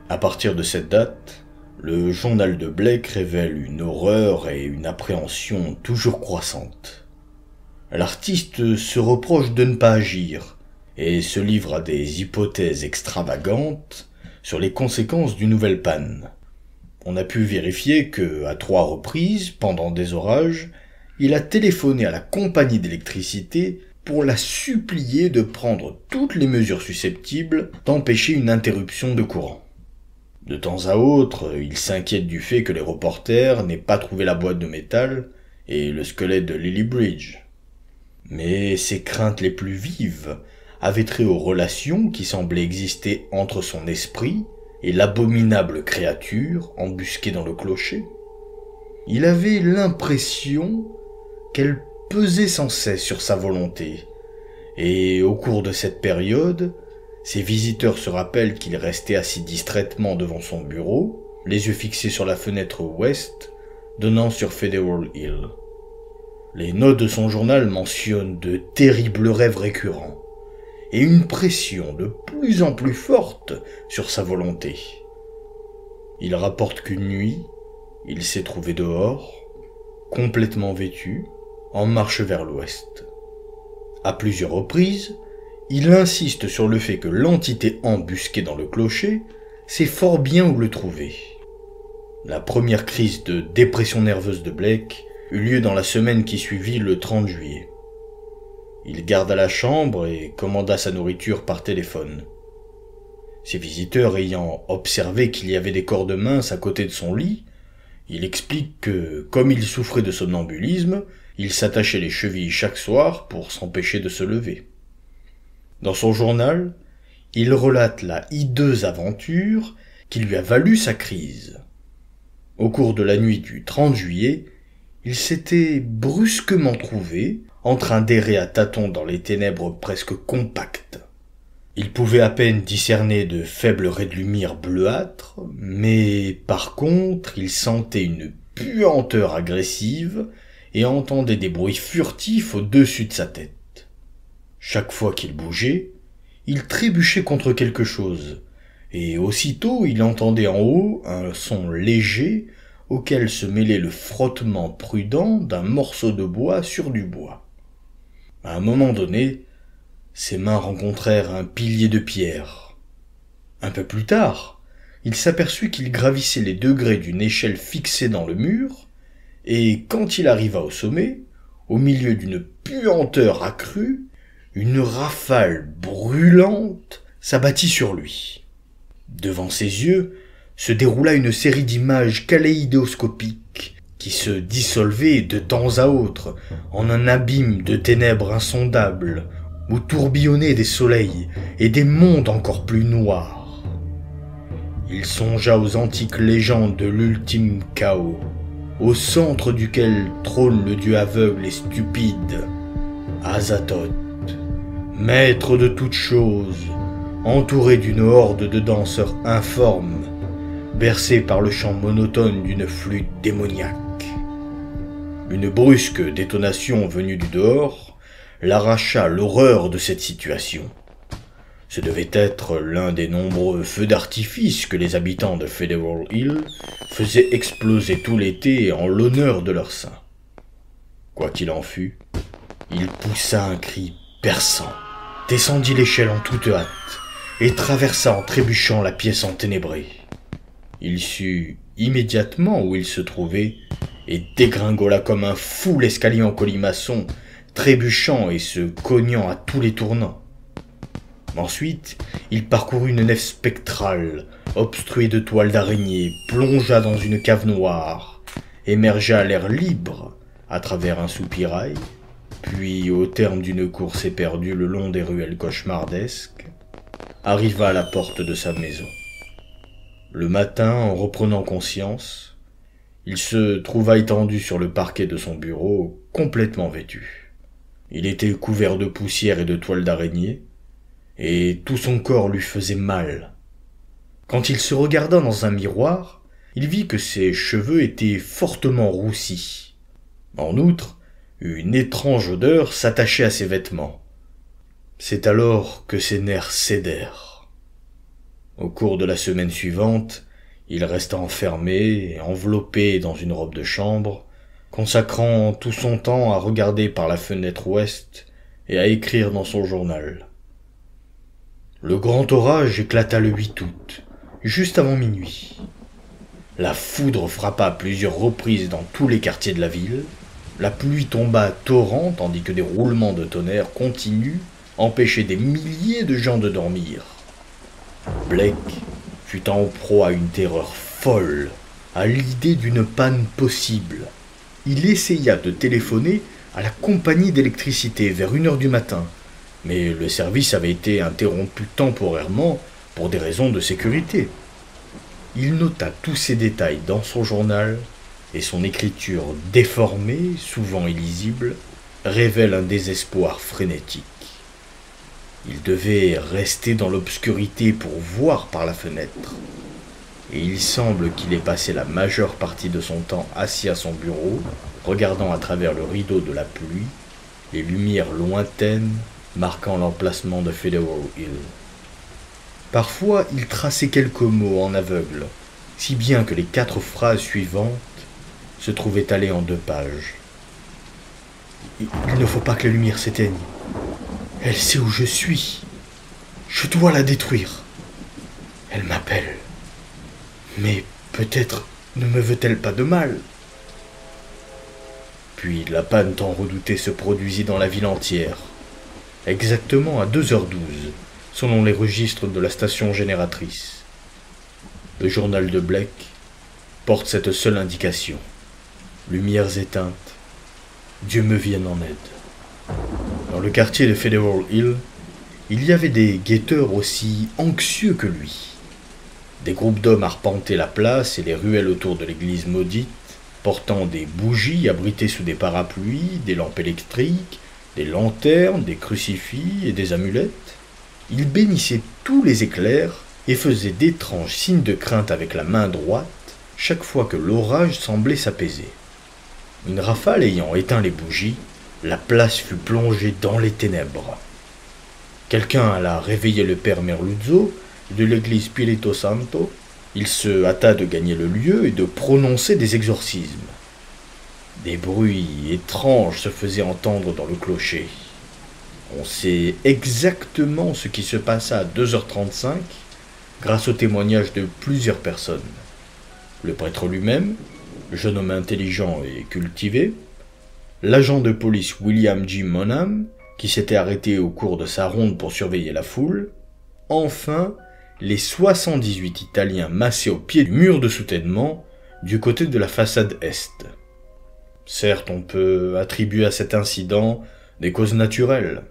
À partir de cette date, le journal de Blake révèle une horreur et une appréhension toujours croissantes. L'artiste se reproche de ne pas agir et se livre à des hypothèses extravagantes sur les conséquences d'une nouvelle panne. On a pu vérifier que, à 3 reprises, pendant des orages, il a téléphoné à la compagnie d'électricité pour la supplier de prendre toutes les mesures susceptibles d'empêcher une interruption de courant. De temps à autre, il s'inquiète du fait que les reporters n'aient pas trouvé la boîte de métal et le squelette de Lily Bridge. Mais ses craintes les plus vives avaient trait aux relations qui semblaient exister entre son esprit et l'abominable créature embusquée dans le clocher. Il avait l'impression qu'elle pesait sans cesse sur sa volonté, et au cours de cette période, ses visiteurs se rappellent qu'il restait assis distraitement devant son bureau, les yeux fixés sur la fenêtre ouest, donnant sur Federal Hill. Les notes de son journal mentionnent de terribles rêves récurrents, et une pression de plus en plus forte sur sa volonté. Il rapporte qu'une nuit, il s'est trouvé dehors, complètement vêtu, en marche vers l'ouest. À plusieurs reprises, il insiste sur le fait que l'entité embusquée dans le clocher sait fort bien où le trouver. La première crise de dépression nerveuse de Blake eut lieu dans la semaine qui suivit le 30 juillet. Il garda la chambre et commanda sa nourriture par téléphone. Ses visiteurs ayant observé qu'il y avait des cordes minces à côté de son lit, il explique que, comme il souffrait de somnambulisme, il s'attachait les chevilles chaque soir pour s'empêcher de se lever. Dans son journal, il relate la hideuse aventure qui lui a valu sa crise. Au cours de la nuit du 30 juillet, il s'était brusquement trouvé en train d'errer à tâtons dans les ténèbres presque compactes. Il pouvait à peine discerner de faibles raies de lumière bleuâtres, mais par contre, il sentait une puanteur agressive et entendait des bruits furtifs au-dessus de sa tête. Chaque fois qu'il bougeait, il trébuchait contre quelque chose, et aussitôt il entendait en haut un son léger auquel se mêlait le frottement prudent d'un morceau de bois sur du bois. À un moment donné, ses mains rencontrèrent un pilier de pierre. Un peu plus tard, il s'aperçut qu'il gravissait les degrés d'une échelle fixée dans le mur, et quand il arriva au sommet, au milieu d'une puanteur accrue, une rafale brûlante s'abattit sur lui. Devant ses yeux se déroula une série d'images kaléidoscopiques qui se dissolvaient de temps à autre en un abîme de ténèbres insondables où tourbillonnaient des soleils et des mondes encore plus noirs. Il songea aux antiques légendes de l'ultime chaos, au centre duquel trône le dieu aveugle et stupide, Azathoth, maître de toutes choses, entouré d'une horde de danseurs informes, bercé par le chant monotone d'une flûte démoniaque. Une brusque détonation venue du dehors l'arracha l'horreur de cette situation. Ce devait être l'un des nombreux feux d'artifice que les habitants de Federal Hill faisaient exploser tout l'été en l'honneur de leur saint. Quoi qu'il en fût, il poussa un cri perçant, descendit l'échelle en toute hâte et traversa en trébuchant la pièce enténébrée. Il sut immédiatement où il se trouvait et dégringola comme un fou l'escalier en colimaçon, trébuchant et se cognant à tous les tournants. Ensuite, il parcourut une nef spectrale, obstruée de toiles d'araignée, plongea dans une cave noire, émergea à l'air libre à travers un soupirail, puis, au terme d'une course éperdue le long des ruelles cauchemardesques, arriva à la porte de sa maison. Le matin, en reprenant conscience, il se trouva étendu sur le parquet de son bureau, complètement vêtu. Il était couvert de poussière et de toiles d'araignée, et tout son corps lui faisait mal. Quand il se regarda dans un miroir, il vit que ses cheveux étaient fortement roussis. En outre, une étrange odeur s'attachait à ses vêtements. C'est alors que ses nerfs cédèrent. Au cours de la semaine suivante, il resta enfermé et enveloppé dans une robe de chambre, consacrant tout son temps à regarder par la fenêtre ouest et à écrire dans son journal. Le grand orage éclata le 8 août, juste avant minuit. La foudre frappa à plusieurs reprises dans tous les quartiers de la ville. La pluie tomba à torrents tandis que des roulements de tonnerre continus empêchaient des milliers de gens de dormir. Blake fut en proie à une terreur folle, à l'idée d'une panne possible. Il essaya de téléphoner à la compagnie d'électricité vers 1 heure du matin, mais le service avait été interrompu temporairement pour des raisons de sécurité. Il nota tous ces détails dans son journal, et son écriture déformée, souvent illisible, révèle un désespoir frénétique. Il devait rester dans l'obscurité pour voir par la fenêtre, et il semble qu'il ait passé la majeure partie de son temps assis à son bureau, regardant à travers le rideau de la pluie les lumières lointaines marquant l'emplacement de Federal Hill. Parfois, il traçait quelques mots en aveugle, si bien que les 4 phrases suivantes se trouvaient étalées en 2 pages. Il ne faut pas que la lumière s'éteigne. Elle sait où je suis. Je dois la détruire. Elle m'appelle. Mais peut-être ne me veut-elle pas de mal. Puis la panne tant redoutée se produisit dans la ville entière, exactement à 2h12, selon les registres de la station génératrice. Le journal de Blake porte cette seule indication. Lumières éteintes, Dieu me vienne en aide. Dans le quartier de Federal Hill, il y avait des guetteurs aussi anxieux que lui. Des groupes d'hommes arpentaient la place et les ruelles autour de l'église maudite, portant des bougies abritées sous des parapluies, des lampes électriques, des lanternes, des crucifix et des amulettes. Ils bénissaient tous les éclairs et faisaient d'étranges signes de crainte avec la main droite chaque fois que l'orage semblait s'apaiser. Une rafale ayant éteint les bougies, la place fut plongée dans les ténèbres. Quelqu'un alla réveiller le père Merluzzo de l'église Spirito Santo. Il se hâta de gagner le lieu et de prononcer des exorcismes. Des bruits étranges se faisaient entendre dans le clocher. On sait exactement ce qui se passa à 2h35 grâce au témoignage de plusieurs personnes. Le prêtre lui-même, jeune homme intelligent et cultivé, l'agent de police William G. Monham, qui s'était arrêté au cours de sa ronde pour surveiller la foule, enfin les 78 Italiens massés au pied du mur de soutènement du côté de la façade est. Certes, on peut attribuer à cet incident des causes naturelles.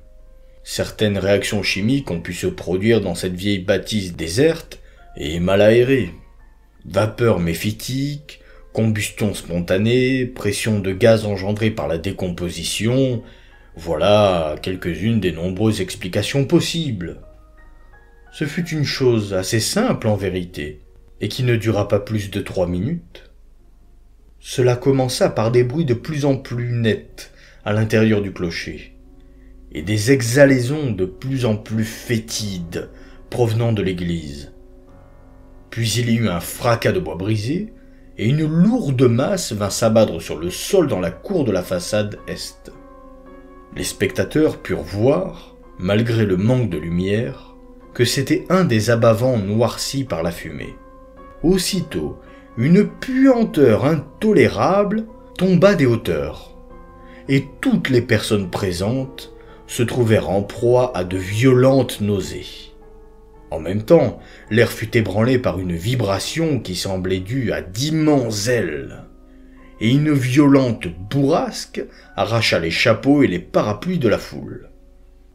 Certaines réactions chimiques ont pu se produire dans cette vieille bâtisse déserte et mal aérée. Vapeur méphitique, combustion spontanée, pression de gaz engendrée par la décomposition, voilà quelques-unes des nombreuses explications possibles. Ce fut une chose assez simple en vérité, et qui ne dura pas plus de 3 minutes. Cela commença par des bruits de plus en plus nets à l'intérieur du clocher, et des exhalaisons de plus en plus fétides provenant de l'église. Puis il y eut un fracas de bois brisé, et une lourde masse vint s'abattre sur le sol dans la cour de la façade est. Les spectateurs purent voir, malgré le manque de lumière, que c'était un des abat-vents noircis par la fumée. Aussitôt, une puanteur intolérable tomba des hauteurs, et toutes les personnes présentes se trouvèrent en proie à de violentes nausées. En même temps, l'air fut ébranlé par une vibration qui semblait due à d'immenses ailes, et une violente bourrasque arracha les chapeaux et les parapluies de la foule.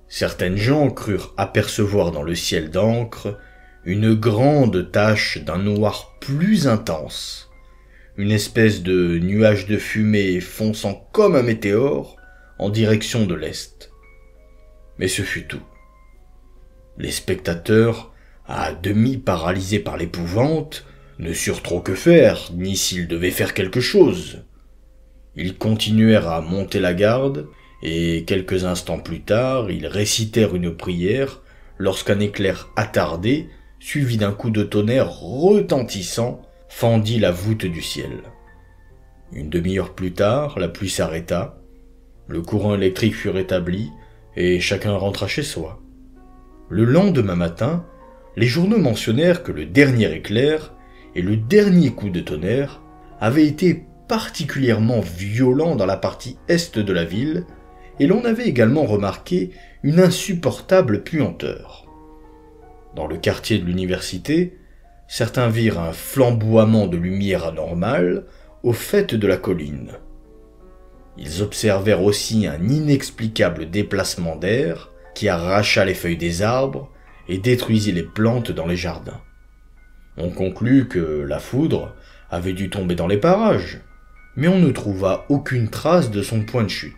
Certaines gens crurent apercevoir dans le ciel d'encre une grande tache d'un noir plus intense, une espèce de nuage de fumée fonçant comme un météore en direction de l'est. Mais ce fut tout. Les spectateurs, à demi paralysés par l'épouvante, ne surent trop que faire, ni s'ils devaient faire quelque chose. Ils continuèrent à monter la garde, et quelques instants plus tard, ils récitèrent une prière lorsqu'un éclair attardé, suivi d'un coup de tonnerre retentissant, fendit la voûte du ciel. Une demi-heure plus tard, la pluie s'arrêta, le courant électrique fut rétabli, et chacun rentra chez soi. Le lendemain matin, les journaux mentionnèrent que le dernier éclair et le dernier coup de tonnerre avait été particulièrement violent dans la partie est de la ville, et l'on avait également remarqué une insupportable puanteur. Dans le quartier de l'université, certains virent un flamboiement de lumière anormale au faîte de la colline. Ils observèrent aussi un inexplicable déplacement d'air qui arracha les feuilles des arbres et détruisit les plantes dans les jardins. On conclut que la foudre avait dû tomber dans les parages, mais on ne trouva aucune trace de son point de chute.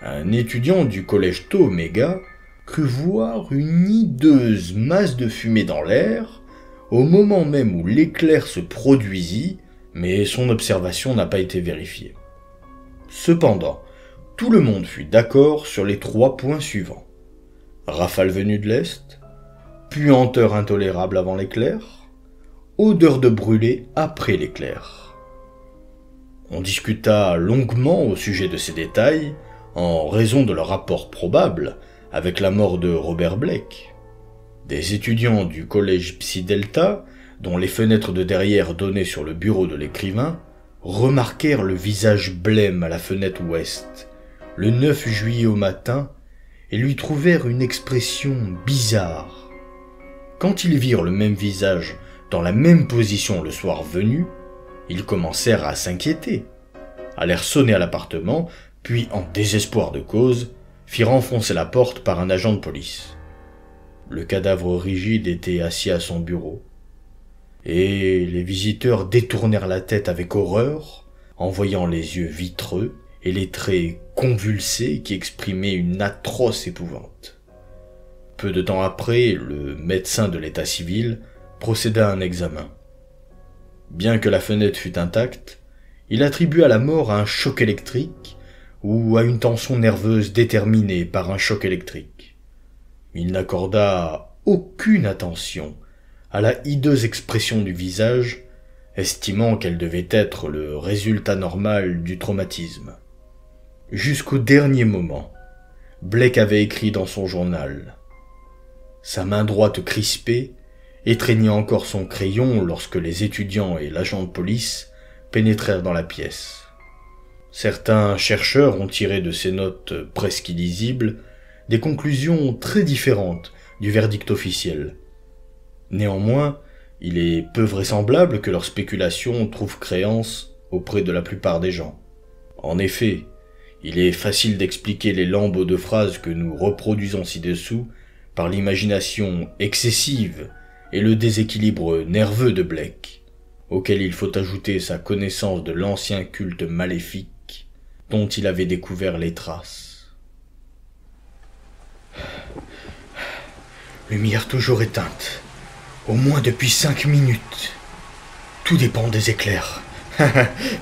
Un étudiant du collège Tau Omega crut voir une hideuse masse de fumée dans l'air au moment même où l'éclair se produisit, mais son observation n'a pas été vérifiée. Cependant, tout le monde fut d'accord sur les 3 points suivants. Rafale venue de l'Est, puanteur intolérable avant l'éclair, odeur de brûlé après l'éclair. On discuta longuement au sujet de ces détails, en raison de leur rapport probable avec la mort de Robert Blake. Des étudiants du collège Psi Delta, dont les fenêtres de derrière donnaient sur le bureau de l'écrivain, remarquèrent le visage blême à la fenêtre ouest, le 9 juillet au matin, et lui trouvèrent une expression bizarre. Quand ils virent le même visage dans la même position le soir venu, ils commencèrent à s'inquiéter, allèrent sonner à l'appartement, puis, en désespoir de cause, firent enfoncer la porte par un agent de police. Le cadavre rigide était assis à son bureau, et les visiteurs détournèrent la tête avec horreur, en voyant les yeux vitreux et les traits convulsés qui exprimaient une atroce épouvante. Peu de temps après, le médecin de l'état civil procéda à un examen. Bien que la fenêtre fût intacte, il attribua la mort à un choc électrique ou à une tension nerveuse déterminée par un choc électrique. Il n'accorda aucune attention à la hideuse expression du visage, estimant qu'elle devait être le résultat normal du traumatisme. Jusqu'au dernier moment, Blake avait écrit dans son journal. Sa main droite crispée étreignait encore son crayon lorsque les étudiants et l'agent de police pénétrèrent dans la pièce. Certains chercheurs ont tiré de ces notes presque illisibles des conclusions très différentes du verdict officiel. Néanmoins, il est peu vraisemblable que leurs spéculations trouvent créance auprès de la plupart des gens. En effet, il est facile d'expliquer les lambeaux de phrases que nous reproduisons ci-dessous par l'imagination excessive et le déséquilibre nerveux de Blake, auquel il faut ajouter sa connaissance de l'ancien culte maléfique dont il avait découvert les traces. Lumière toujours éteinte, au moins depuis 5 minutes. Tout dépend des éclairs.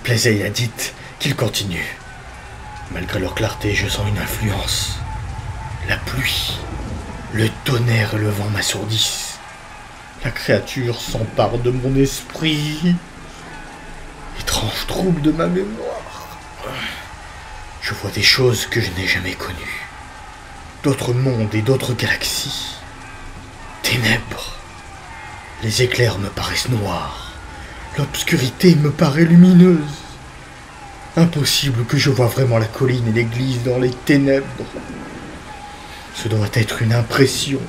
Plaiseil a dit qu'ils continuent. Malgré leur clarté, je sens une influence. La pluie, le tonnerre et le vent m'assourdissent. La créature s'empare de mon esprit. Étrange trouble de ma mémoire. Je vois des choses que je n'ai jamais connues. D'autres mondes et d'autres galaxies. Ténèbres. Les éclairs me paraissent noirs. L'obscurité me paraît lumineuse. Impossible que je voie vraiment la colline et l'église dans les ténèbres. Ce doit être une impression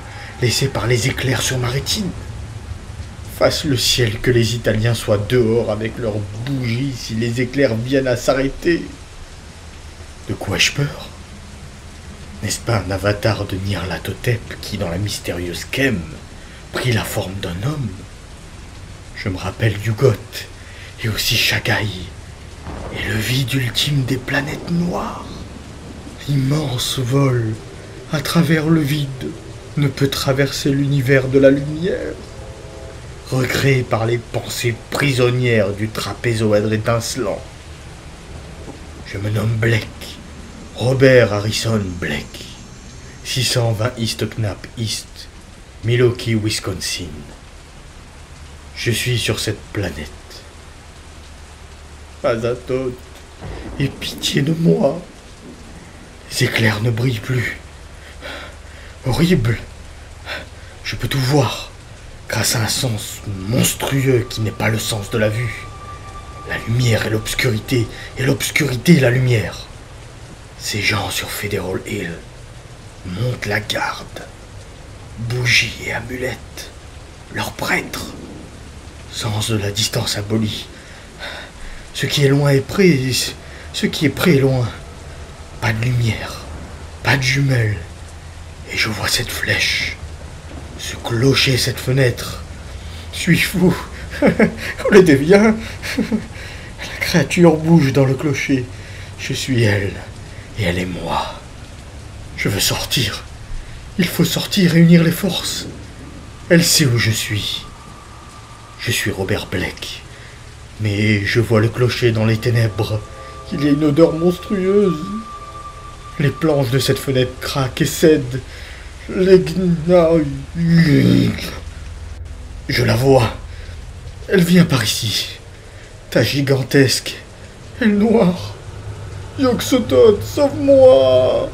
laissée par les éclairs sur ma rétine. Fasse le ciel que les Italiens soient dehors avec leurs bougies si les éclairs viennent à s'arrêter. De quoi ai-je peur? N'est-ce pas un avatar de Nyarlathotep qui, dans la mystérieuse Kem, prit la forme d'un homme? Je me rappelle Yugot et aussi Shagai, et le vide ultime des planètes noires. L'immense vol à travers le vide ne peut traverser l'univers de la lumière. Recréé par les pensées prisonnières du trapézoèdre étincelant. Je me nomme Blake, Robert Harrison Blake, 620 East Knapp East, Milwaukee, Wisconsin. Je suis sur cette planète. Azathoth, aie pitié de moi. Les éclairs ne brillent plus. Horrible. Je peux tout voir. grâce à un sens monstrueux qui n'est pas le sens de la vue. La lumière et l'obscurité la lumière. Ces gens sur Federal Hill montent la garde. Bougies et amulettes. Leurs prêtres. Sens de la distance abolie. Ce qui est loin est près, ce qui est près est loin. Pas de lumière, pas de jumelles. Et je vois cette flèche, ce clocher, cette fenêtre. Suis-je fou? On le devient. La créature bouge dans le clocher. Je suis elle, et elle est moi. Je veux sortir. Il faut sortir et unir les forces. Elle sait où je suis. Je suis Robert Blake. Mais je vois le clocher dans les ténèbres. Il y a une odeur monstrueuse. Les planches de cette fenêtre craquent et cèdent. Je la vois. Elle vient par ici. Ta gigantesque. Elle noire. Yog-Sothoth, sauve-moi!